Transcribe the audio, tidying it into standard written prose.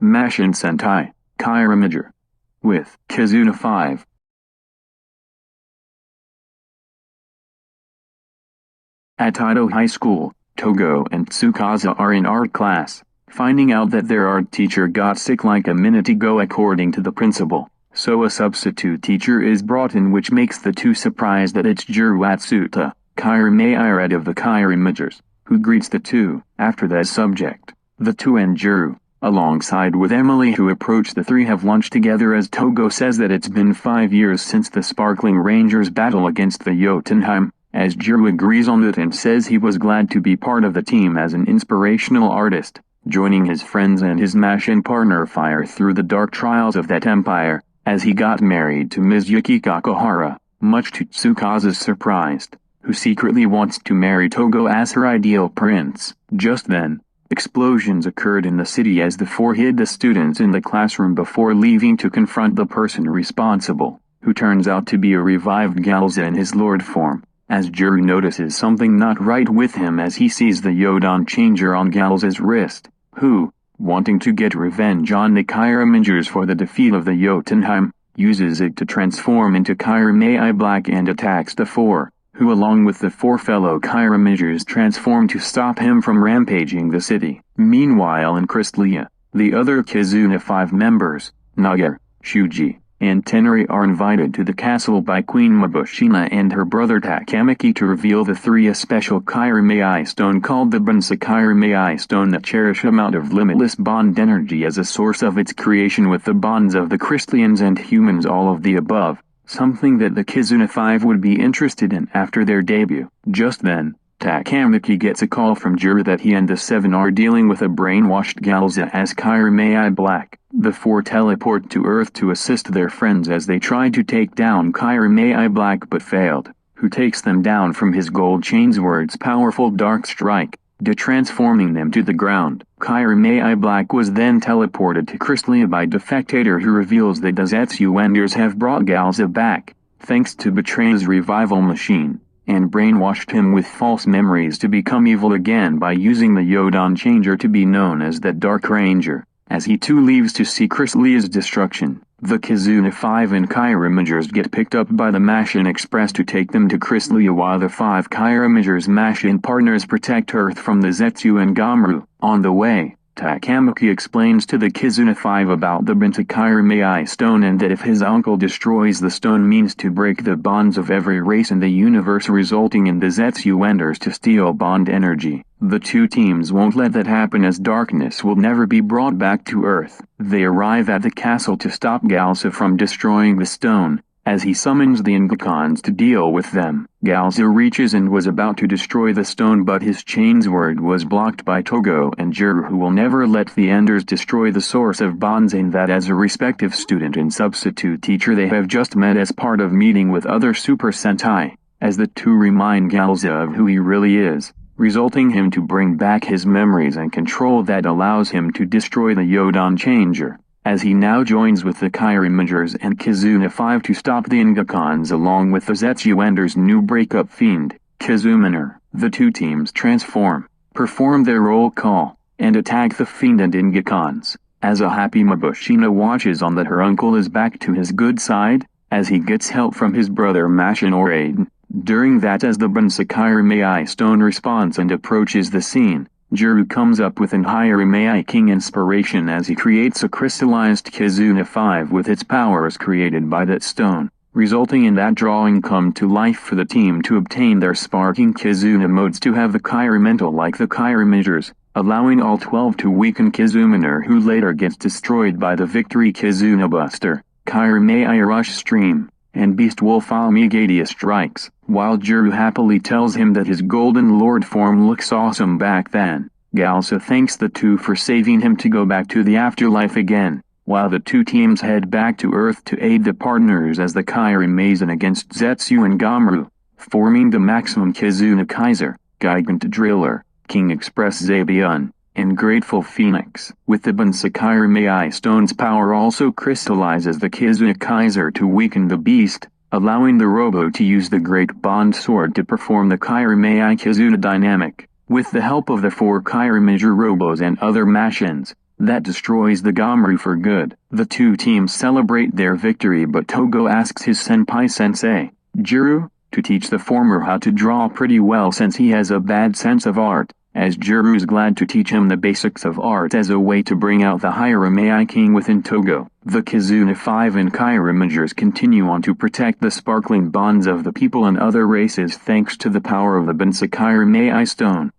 Mashin Sentai, Kiramager. With Kizuna-Five. At Taito High School, Togo and Tsukasa are in art class, finding out that their art teacher got sick like a minute ago according to the principal. So a substitute teacher is brought in, which makes the two surprised that it's Juru Atsuta, Kiramai Red of the Kiramagers, who greets the two. After that subject, the two and Juru, alongside with Emily who approach the three, have lunch together as Togo says that it's been 5 years since the Sparkling Rangers battle against the Jotunheim, as Juru agrees on it and says he was glad to be part of the team as an inspirational artist, joining his friends and his Mashin partner Fire through the dark trials of that empire, as he got married to Ms. Yuki Kakahara, much to Tsukasa's surprise, who secretly wants to marry Togo as her ideal prince. Just then, explosions occurred in the city as the four hid the students in the classroom before leaving to confront the person responsible, who turns out to be a revived Galza in his lord form, as Juru notices something not right with him as he sees the Yodon changer on Galza's wrist, who, wanting to get revenge on the Kiramagers for the defeat of the Jotunheim, uses it to transform into Kiramai Black and attacks the four, who along with the four fellow Kiramagers transform to stop him from rampaging the city. Meanwhile in Crystallia, the other Kizuna-Five members, Nagar, Shuji, and Tenri are invited to the castle by Queen Mabushina and her brother Takamaki to reveal the three a special Kiramai stone called the Bansou Kiramai stone that cherish amount of limitless bond energy as a source of its creation with the bonds of the Crystallians and humans, all of the above, something that the Kizuna-Five would be interested in after their debut. Just then, Takamaki gets a call from Juru that he and the seven are dealing with a brainwashed Galza as Kiramai Black. The four teleport to Earth to assist their friends as they try to take down Kiramai Black but failed, who takes them down from his gold chain's words powerful dark strike, transforming them to the ground. Kiramai Black was then teleported to Crystallia by Defectator, who reveals that the Zetsuenders have brought Galza back, thanks to Betray's revival machine, and brainwashed him with false memories to become evil again by using the Yodon changer to be known as the Dark Ranger. As he too leaves to see Crystallia's destruction, the Kizuna-Five and Kiramagers get picked up by the Mashin Express to take them to Crystallia, while the five Kiramagers Mashin partners protect Earth from the Zetsu and Gamru. On the way, Takamaki explains to the Kizuna-Five about the Bansou Kiramai stone and that if his uncle destroys the stone means to break the bonds of every race in the universe, resulting in the Zetsuenders to steal bond energy. The two teams won't let that happen as darkness will never be brought back to Earth. They arrive at the castle to stop Galza from destroying the stone, as he summons the Ngakons to deal with them. Galza reaches and was about to destroy the stone, but his chain's word was blocked by Togo and Juru, who will never let the Enders destroy the source of bonds, and that as a respective student and substitute teacher they have just met as part of meeting with other Super Sentai, as the two remind Galza of who he really is, resulting him to bring back his memories and control that allows him to destroy the Yodon changer, as he now joins with the Kiramagers and Kizuna-Five to stop the Ngakons along with the Zetsuender's new breakup fiend, Kizumaner. The two teams transform, perform their roll call, and attack the fiend and Ngakons, as a happy Mabushina watches on that her uncle is back to his good side, as he gets help from his brother Mashin or Aiden. During that, as the Bansou Kiramai stone responds and approaches the scene, Juru comes up with an Kiramai King inspiration as he creates a crystallized Kizuna-Five with its powers created by that stone, resulting in that drawing come to life for the team to obtain their sparking Kizuna modes to have the Kiramental like the Kiramagers, allowing all 12 to weaken Kizumaner, who later gets destroyed by the Victory Kizuna Buster, Kiramai Rush Stream, and Beast Wolf Almigadia strikes, while Juru happily tells him that his Golden Lord form looks awesome back then. Galza thanks the two for saving him to go back to the afterlife again, while the two teams head back to Earth to aid the partners as the Kiramazon against Zetsu and Gamru, forming the Maximum Kizuna Kaiser, Gigant Driller, King Express Zabion, and Grateful Phoenix. With the Bansou Kiramai stone's power also crystallizes the Kizuna Kaiser to weaken the beast, allowing the Robo to use the Great Bond Sword to perform the Kiramai Kizuna dynamic. With the help of the four Kiramager Robos and other Machins, that destroys the Gamru for good. The two teams celebrate their victory, but Togo asks his senpai sensei, Juru, to teach the former how to draw pretty well since he has a bad sense of art, as Juru's glad to teach him the basics of art as a way to bring out the Kiramai king within Togo. The Kizuna-Five and Kiramagers continue on to protect the sparkling bonds of the people and other races thanks to the power of the Bansou Kiramai stone.